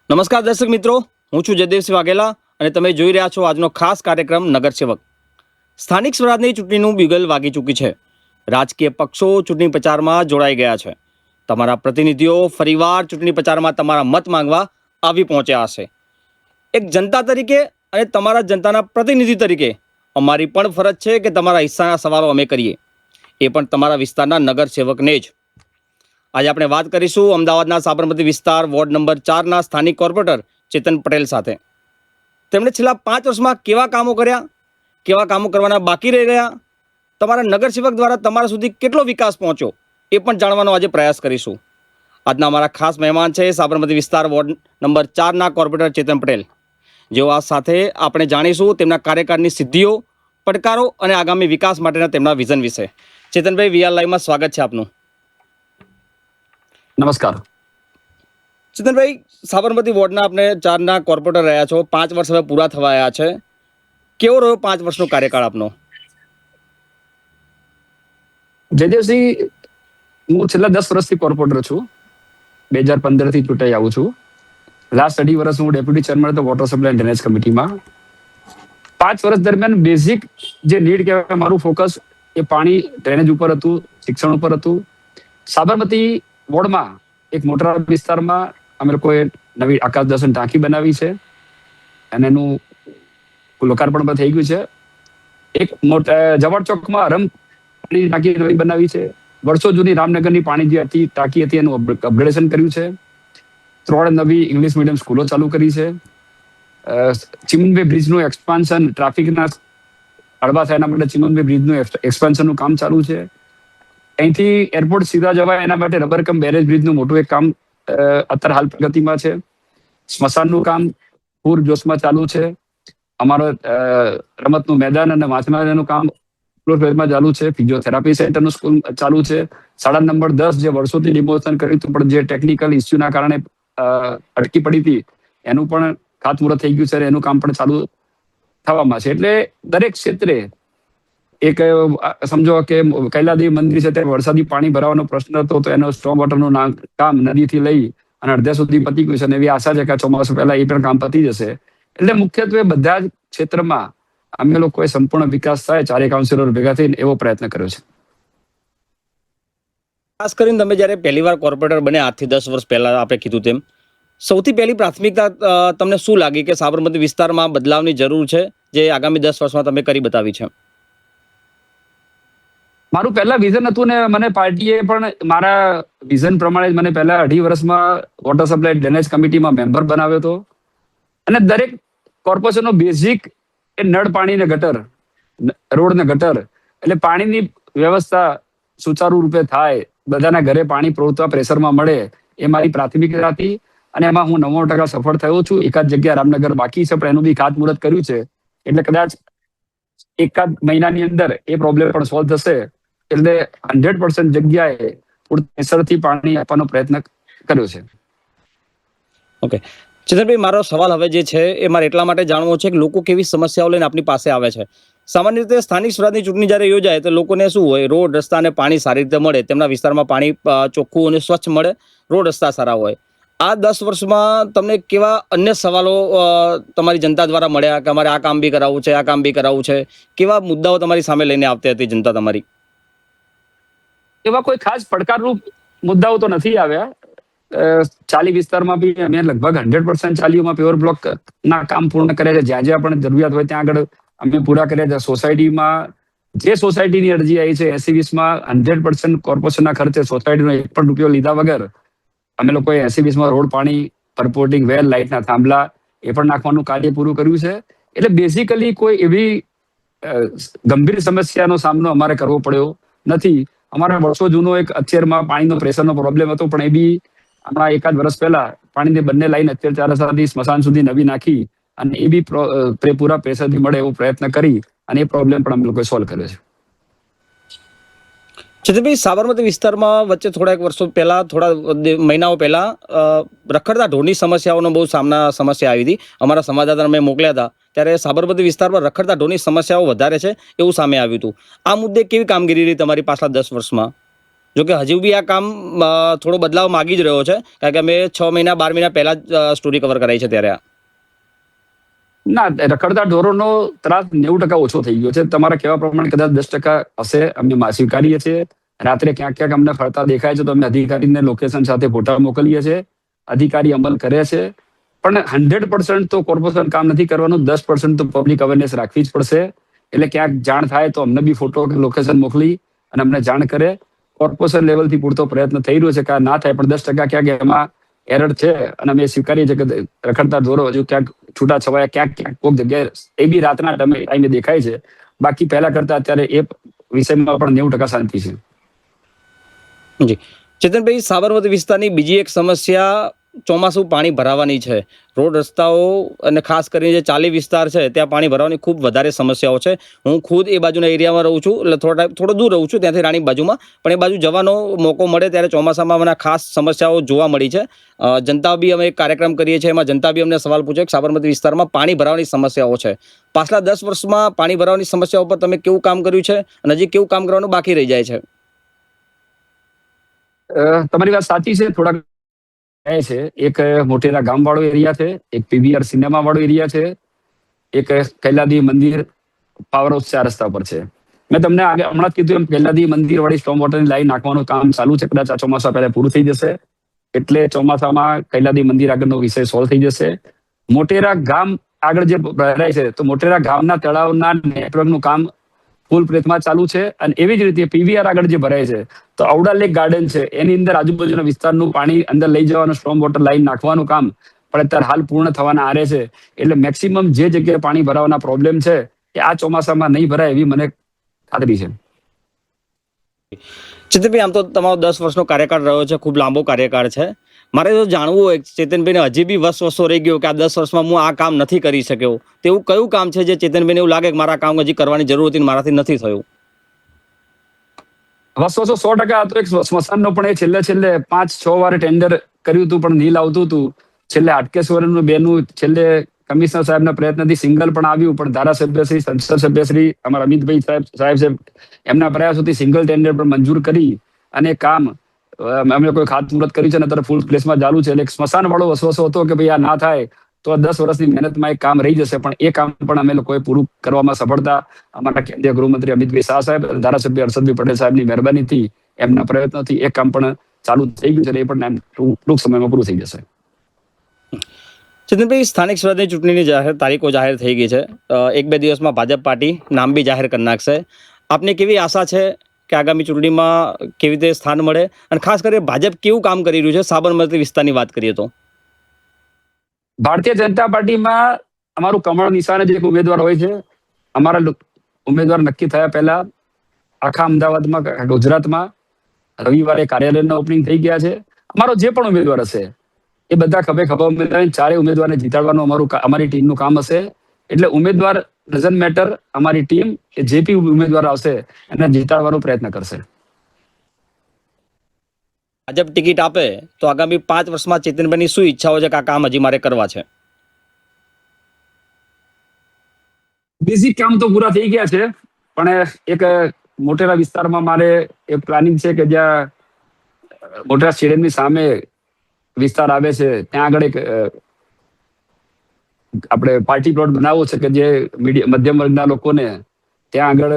નમસ્કાર દર્શક મિત્રો, હું છું જયદેવસિંહ વાઘેલા અને તમે જોઈ રહ્યા છો આજનો ખાસ કાર્યક્રમ નગરસેવક. સ્થાનિક સ્વરાજની ચૂંટણીનું બિગલ વાગી ચૂકી છે. રાજકીય પક્ષો ચૂંટણી પ્રચારમાં જોડાઈ ગયા છે. તમારા પ્રતિનિધિઓ ફરીવાર ચૂંટણી પ્રચારમાં તમારા મત માંગવા આવી પહોંચ્યા હશે. એક જનતા તરીકે અને તમારા જનતાના પ્રતિનિધિ તરીકે અમારી પણ ફરજ છે કે તમારા હિસ્સાના સવાલો અમે કરીએ, એ પણ તમારા વિસ્તારના નગરસેવકને જ. આજે આપણે વાત કરીશું અમદાવાદના સાબરમતી વિસ્તાર વોર્ડ નંબર 4ના સ્થાનિક કોર્પોરેટર ચેતન પટેલ સાથે. તેમણે છેલ્લા 5 વર્ષમાં કેવા કામો કર્યા, કેવા કામો કરવાના બાકી રહી રહ્યા, તમારા નગરસેવક દ્વારા તમારા સુધી કેટલો વિકાસ પહોંચ્યો, એ પણ જાણવાનો આજે પ્રયાસ કરીશું. આજના અમારા ખાસ મહેમાન છે સાબરમતી વિસ્તાર વોર્ડ નંબર 4ના કોર્પોરેટર ચેતન પટેલ, જેઓ આ સાથે આપણે જાણીશું તેમના કાર્યકાળની સિદ્ધિઓ, પડકારો અને આગામી વિકાસ માટેના તેમના વિઝન વિશે. ચેતનભાઈ, વીઆર લાઈવમાં સ્વાગત છે આપનું. નમસ્કાર. ચેતનભાઈ, સાબરમતી વોર્ડના આપણે 4ના કોર્પોરેટર રહ્યા છો, 5 વર્ષ હવે પૂરા થવા આવ્યા છે. કેવો રહ્યો 5 વર્ષનો કાર્યકાળ આપનો? જયદેવસિંહ, હું છેલ્લા 10 વર્ષથી કોર્પોરેટર છું. 2015 થી ચૂંટાઈ આવું છું. લાસ્ટ 2.5 વર્ષ હું ડેપ્યુટી ચેરમેન હતો વોટર સપ્લાય એન્ડ ડ્રેનેજ કમિટીમાં. 5 વર્ષ દરમિયાન બેઝિક જે નીડ કહેવાય, મારું ફોકસ એ પાણી ડ્રેનેજ ઉપર હતું, શિક્ષણ ઉપર હતું. સાબરમતી વોર્ડમાં એક મોટા વિસ્તારમાં અમે લોકોએ નવી આકાશ દર્શન ટાંકી બનાવી છે અને એનું લોકાર્પણ પણ થઈ ગયું છે. એક મોટા જવાડ ચોકમાં રમ પાણી ટાંકી નવી બનાવી છે. વર્ષો જૂની રામનગરની પાણી જે હતી ટાંકી હતી એનું અપગ્રેડેશન કર્યું છે. 3 નવી ઇંગ્લિશ મીડિયમ સ્કૂલો ચાલુ કરી છે. ચીમનભાઈ બ્રિજનું એક્સપાન્શન, ટ્રાફિકના હળવા થાય એના માટે ચીમનભાઈ બ્રિજનું એક્સપાન્શનનું કામ ચાલુ છે. અહીંથી એરપોર્ટ સીધા જવાય એના માટે રબરકમ બેરેજ બ્રિજનું મોટું એક કામ અત્યારે હાલ પ્રગતિમાં છે. સ્મશાનનું કામ પૂરજોશમાં ચાલુ છે. અમારો રમતનું મેદાન અને વાંચનાલયનું કામ ફેઝમાં ચાલુ છે. ફિઝિયોથેરાપી સેન્ટરનું સ્કૂલ ચાલુ છે. શાળા નંબર 10 જે વર્ષોથી ડિમોશન કર્યું હતું પણ જે ટેકનિકલ ઇસ્યુના કારણે અટકી પડી હતી, એનું પણ ખાતમુહૂર્ત થઈ ગયું છે. એનું કામ પણ ચાલુ થવામાં છે. એટલે દરેક ક્ષેત્રે એક સમજો કે કૈલાદેવી મંદિર છે ત્યાં વરસાદી પાણી ભરાવાનો પ્રશ્ન હતો, તો એનો સ્ટ્રોમ વોટરનું કામ નદીથી લઈ અને અડધા સુધી પતી ગયું છે અને એવી આશા છે કે ચોમાસું પહેલા એ પણ કામ પતી જશે. એટલે મુખ્યત્વે બધા જ ક્ષેત્રમાં અમે લોકોએ સંપૂર્ણ વિકાસ થાય, 4 કાઉન્સિલર ભેગા થઈને એવો પ્રયત્ન કર્યો છે. ખાસ કરીને તમે જ્યારે પહેલીવાર કોર્પોરેટર બન્યા આજથી 10 વર્ષ પહેલા આપણે કીધું તેમ, સૌથી પહેલી પ્રાથમિકતા તમને શું લાગી કે સાબરમતી વિસ્તારમાં બદલાવની જરૂર છે, જે આગામી 10 વર્ષમાં તમે કરી બતાવી છે? મારું પહેલા વિઝન હતું ને મને પાર્ટીએ પણ મારા વિઝન પ્રમાણે મને પહેલા 2.5 વર્ષમાં વોટર સપ્લાય ડ્રેનેજ કમિટીમાં મેમ્બર બનાવ્યો હતો. અને દરેક કોર્પોરેશનનો બેઝિક એ નળ પાણી ને ગટર, રોડ ને ગટર, એટલે પાણીની વ્યવસ્થા સુચારુ રૂપે થાય, બધાના ઘરે પાણી પૂરતા પ્રેશરમાં મળે, એ મારી પ્રાથમિકતા હતી. અને એમાં હું 99% સફળ થયો છું. એકાદ જગ્યા રામનગર બાકી છે પણ એનું બી ખાતમુહૂર્ત કર્યું છે. એટલે કદાચ એકાદ મહિનાની અંદર એ પ્રોબ્લેમ પણ સોલ્વ થશે. એટલે 100% જગ્યાએ પૂરતી પાણી આપવાનો પ્રયત્ન કર્યો છે. ઓકે ચેતનભાઈ, મારો સવાલ હવે જે છે એ મારે એટલા માટે જાણવો છે કે લોકો કેવી સમસ્યાઓ લઈને આપની પાસે આવે છે. સામાન્ય રીતે સ્થાનિક સ્વરાજની ચૂંટણી જ્યારે યોજાય તો લોકોને શું હોય, રોડ રસ્તા અને પાણી સારી રીતે મળે, તેમના વિસ્તારમાં પાણી ચોખ્ખું અને સ્વચ્છ મળે, રોડ રસ્તા સારા હોય. આ 10 વર્ષમાં તમને કેવા અન્ય સવાલો તમારી જનતા દ્વારા મળ્યા કે અમારે આ કામ બી કરાવવું છે, આ કામ બી કરાવવું છે? કેવા મુદ્દાઓ તમારી સામે લઈને આવતી હતી જનતા તમારી? એવા કોઈ ખાસ પડકારરૂપ મુદ્દાઓ તો નથી આવ્યા. ચાલી વિસ્તારમાં બી અમે લગભગ 100% ચાલીઓમાં પ્યોર બ્લોક ના કામ પૂર્ણ કર્યા છે. જ્યાં જ્યાં પણ જરૂરિયાત હોય ત્યાં આગળ અમે પૂરા કર્યા છે. સોસાયટીમાં જે સોસાયટીની અરજી આવી છે 80-20માં 100% કોર્પોરેશનના ખર્ચે સોસાયટીનો 1 પણ રૂપિયો લીધા વગર અમે લોકોએ 80-20માં રોડ, પાણી, પરપોર્ટિંગ વેલ, લાઇટના થાંભલા એ પણ નાખવાનું કાર્ય પૂરું કર્યું છે. એટલે બેઝિકલી કોઈ એવી ગંભીર સમસ્યાનો સામનો અમારે કરવો પડ્યો નથી. અમારા વર્ષો જૂનો એક અત્યારમાં પાણીનો પ્રેશરનો પ્રોબ્લેમ હતો પણ એ બી હમણાં એકાદ વર્ષ પહેલા પાણીની બંને લાઈન અત્યારે 4 સ્મશાન સુધી નવી નાખી અને એ બી પૂરા પ્રેશરથી મળે એવો પ્રયત્ન કરી અને એ પ્રોબ્લેમ પણ અમે લોકોએ સોલ્વ કર્યો છે. ચેતનભાઈ, સાબરમતી વિસ્તારમાં વચ્ચે થોડા વર્ષો પહેલા, થોડા મહિનાઓ પહેલા રખડતા ઢોરની સમસ્યાઓનો બહુ સમસ્યા આવી હતી. અમારા સંવાદદાતાને મેં મોકલ્યા હતા ત્યારે સાબરમતી વિસ્તારમાં રખડતા ઢોરની સમસ્યાઓ વધારે છે એવું સામે આવ્યું હતું. આ મુદ્દે કેવી કામગીરી રહી તમારી પાછલા 10 વર્ષમાં? જો કે હજુ બી આ કામ થોડો બદલાવ માગી જ રહ્યો છે, કારણ કે અમે 6 મહિના 12 મહિના પહેલા જ સ્ટોરી કવર કરાઈ છે ત્યારે. ના, રખડતા ઢોરોનો ત્રાસ 90% ઓછો થઈ ગયો છે. તમારા કહેવા પ્રમાણે કદાચ 10% હશે, અમે સ્વીકારીએ છીએ. રાત્રે ક્યાંક ક્યાંક અમને ફરતા દેખાય છે તો અમે અધિકારીને લોકેશન સાથે ફોટા મોકલીએ છીએ. અધિકારી અમલ કરે છે. પણ 100% તો કોર્પોરેશન કામ નથી કરવાનું. 10% તો પબ્લિક અવેરનેસ રાખવી જ પડશે. એટલે ક્યાંક જાણ થાય તો અમને બી ફોટો કે લોકેશન મોકલી અને અમને જાણ કરે. કોર્પોરેશન લેવલથી પૂરતો પ્રયત્ન થઈ રહ્યો છે કે આ ના થાય, પણ 10% ક્યાંક એમાં એરર છે અને અમે સ્વીકારીએ છીએ કે રખડતા ઢોરો હજુ ક્યાંક છૂટા છવાયા ક્યાંક ક્યાંક કોઈક જગ્યાએ એ બી રાતના ટાઈમે દેખાય છે. બાકી પહેલા કરતા અત્યારે એ વિષયમાં પણ 90% શાંતિ છે. જી ચેતનભાઈ, સાબરમતી વિસ્તારની બીજી એક સમસ્યા ચોમાસું પાણી ભરાવાની છે. રોડ રસ્તાઓ અને ખાસ કરીને જે ચાલી વિસ્તાર છે ત્યાં પાણી ભરાવાની ખૂબ વધારે સમસ્યાઓ છે. હું ખુદ એ બાજુના એરિયામાં રહું છું, એટલે થોડો દૂર રહું છું ત્યાંથી, રાણી બાજુમાં. પણ એ બાજુ જવાનો મોકો મળે ત્યારે ચોમાસામાં મને ખાસ સમસ્યાઓ જોવા મળી છે. જનતા બી અમે એક કાર્યક્રમ કરીએ છીએ, એમાં જનતા બી અમને સવાલ પૂછે કે સાબરમતી વિસ્તારમાં પાણી ભરાવાની સમસ્યાઓ છે. પાછલા 10 વર્ષમાં પાણી ભરાવાની સમસ્યાઓ પર તમે કેવું કામ કર્યું છે અને હજી કેવું કામ કરવાનું બાકી રહી જાય છે? તમારી વાત સાચી છે. થોડાક છે, એક મોટેરા ગામ વાળો એરિયા છે, એક પીવીઆર સિનેમા વાળો એરિયા છે, એક કૈલાદી મંદિર પાવર હાઉસ 4 રસ્તા પર છે. મેં તમને હમણાં જ કીધું એમ કૈલાદી મંદિર વાળી સ્ટોમ વોટરની લાઈન નાખવાનું કામ ચાલુ છે. કદાચ આ ચોમાસા પહેલા પૂરું થઈ જશે એટલે ચોમાસામાં કૈલાદી મંદિર આગળનો વિષય સોલ્વ થઈ જશે. મોટેરા ગામ આગળ જે ભરાય છે તો મોટેરા ગામના તળાવના નેટવર્કનું કામ ફૂલ પ્રેતમાં ચાલુ છે. અને એવી જ રીતે પીવીઆર આગળ જે ભરાય છે તો ઔડા લેક ગાર્ડન છે, એની અંદર આજુબાજુના વિસ્તારનું પાણી અંદર લઈ જવાનું સ્ટ્રોમ વોટર લાઈન નાખવાનું કામ પણ અત્યારે હાલ પૂર્ણ થવાના આરે છે. એટલે મેક્સિમમ જે જગ્યાએ પાણી ભરાવાના પ્રોબ્લેમ છે એ આ ચોમાસામાં નહીં ભરાય એવી મને ખાતરી છે. ચેતનભાઈ, આમ તો તમારો 10 વર્ષનો કાર્યકાળ રહ્યો છે, ખૂબ લાંબો કાર્યકાળ છે. મારે જો જાણવું હોય ચેતનભાઈને હજી બી વર્ષો રહી ગયો કે આ 10 વર્ષમાં હું આ કામ નથી કરી શક્યો, તેવું કયું કામ છે જે ચેતનભાઈને એવું લાગે કે મારા કામ હજી કરવાની જરૂર હતી મારાથી નથી થયું? વર્ષો 100% આ તો એક સ્મશાનનો પણ એ છેલ્લે 5-6 વાર ટેન્ડર કર્યું હતું પણ નીલ આવતું હતું. છેલ્લે હાટકેશ્વરનું બેનું છેલ્લે કમિશનર સાહેબના પ્રયત્નથી સિંગલ પણ આવ્યું, પણ ધારાસભ્યશ્રી, સંસદ સભ્યશ્રી અમારા અમિતભાઈ સાહેબ છે, એમના પ્રયાસોથી સિંગલ ટેન્ડર પણ મંજૂર કરી અને કામ અમે કોઈ ખાતમુહૂર્ત કર્યું છે અને અત્યારે ફૂલ પ્લેસમાં ચાલુ છે. એટલે એક સ્મશાન વાળો વસવસો હતો કે ભાઈ આ ના થાય તો 10 વર્ષની મહેનતમાં એક કામ રહી જશે, પણ એ કામ પણ અમે લોકોએ પૂરું કરવામાં સફળતા અમારા કેન્દ્રીય ગૃહમંત્રી અમિતભાઈ શાહ સાહેબ, ધારાસભ્ય હર્ષદભાઈ પટેલ સાહેબની મહેરબાનીથી, એમના પ્રયત્નોથી એક કામ પણ ચાલુ થઈ ગયું છે. એ પણ ટૂંક સમયમાં પૂરું થઈ જશે. ચેતનભાઈ, સ્થાનિક સ્વરાજની ચૂંટણીની તારીખો જાહેર થઈ ગઈ છે. 1-2 દિવસમાં ભાજપ પાર્ટી નામ બી જાહેર કરી નાખશે. આપને કેવી આશા છે કે આગામી ચૂંટણીમાં કેવી રીતે સ્થાન મળે, અને ખાસ કરીને ભાજપ કેવું કામ કરી રહ્યું છે સાબરમતી વિસ્તારની વાત કરીએ તો? ભારતીય જનતા પાર્ટીમાં અમારું કમળ નિશાને જે એક ઉમેદવાર હોય છે, અમારા ઉમેદવાર નક્કી થયા પહેલા આખા અમદાવાદમાં, ગુજરાતમાં રવિવારે કાર્યાલયના ઓપનિંગ થઈ ગયા છે. અમારો જે પણ ઉમેદવાર હશે એ બધા ખભે ખભા ઉમેદવાર, 4 ઉમેદવારને જીતાડવાનું અમારી ટીમનું કામ હશે. એટલે ઉમેદવાર ડઝન્ટ મેટર, અમારી ટીમ એ જે બી ઉમેદવાર આવશે એને જીતાડવાનો પ્રયત્ન કરશે. ભાજપ ટિકિટ આપે તો આગામી 5 વર્ષમાં ચેતનભાઈની શું ઈચ્છાઓ છે કે આ કામ હજી મારે કરવા છે? બેઝિક કામ તો પૂરા થઈ ગયા છે, પણ એક મોટેરા વિસ્તારમાં મારે એક પ્લાનિંગ છે કે જ્યાં મોટેરા સ્ટેડિયમની સામે વિસ્તાર આવે છે ત્યાં આગળ એક આપણે પાર્ટી પ્લોટ બનાવવો છે કે જે મધ્યમ વર્ગના લોકોને ત્યાં આગળ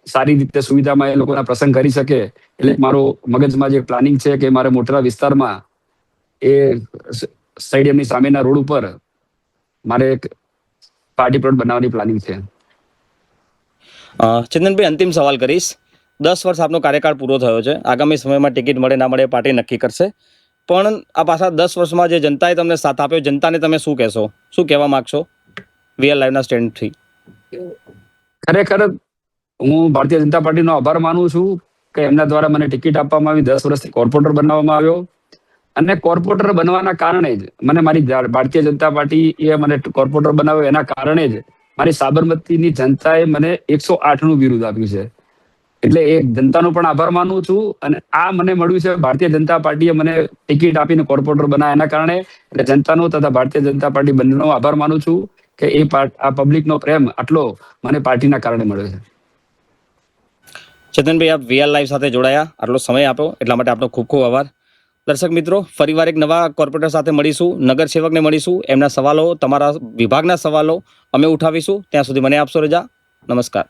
સારી રીતે સુવિધામાં એ લોકોના પ્રસંગ કરી શકે. એટલે મારો મગજમાં જે પ્લાનિંગ છે કે મારે મોટેરા વિસ્તારમાં એ સ્ટેડિયમની સામેના રોડ ઉપર મારે એક પાર્ટી પ્લોટ બનાવવાની પ્લાનિંગ છે. ચેતનભાઈ, અંતિમ સવાલ કરીશ. 10 વર્ષ આપનો કાર્યકાળ પૂરો થયો છે. આગામી સમયમાં ટિકિટ મળે ના મળે પાર્ટી નક્કી કરશે, પણ આ પાછા 10 વર્ષમાં જે જનતાએ તમને સાથ આપ્યો, જનતાને તમે શું કહેશો, શું કહેવા માંગશો વીઆર લાઈવના સ્ટેન્ડથી? ખરેખર હું ભારતીય જનતા પાર્ટીનો આભાર માનું છું કે એમના દ્વારા મને ટિકિટ આપવામાં આવી, 10 વર્ષથી કોર્પોરેટર બનાવવામાં આવ્યો. અને કોર્પોરેટર બનવાના કારણે જ મને મારી ભારતીય જનતા પાર્ટી એ મને કોર્પોરેટર બનાવ્યો. એના કારણે જ મારી સાબરમતીની જનતાએ મને 108નું બિરુદ આપ્યું છે. એટલે એ જનતાનો પણ આભાર માનું છું. અને આ મને મળ્યું છે ભારતીય જનતા પાર્ટીએ મને ટિકિટ આપીને કોર્પોરેટર બનાવ્યા એના કારણે. એટલે જનતાનો તથા ભારતીય જનતા પાર્ટી બંનેનો આભાર માનું છું કે આ પબ્લિકનો પ્રેમ આટલો મને પાર્ટીના કારણે મળ્યો છે. ચેતનભાઈ, આપ વીઆર લાઈવ સાથે જોડાયા, આટલો સમય આપ્યો એટલા માટે આપનો ખૂબ ખૂબ આભાર. દર્શક મિત્રો, ફરીવાર એક નવા કોર્પોરેટર સાથે મળીશું, નગર સેવકને મળીશું. એમના સવાલો, તમારા વિભાગના સવાલો અમે ઉઠાવીશું. ત્યાં સુધી મને આપશો રજા. નમસ્કાર.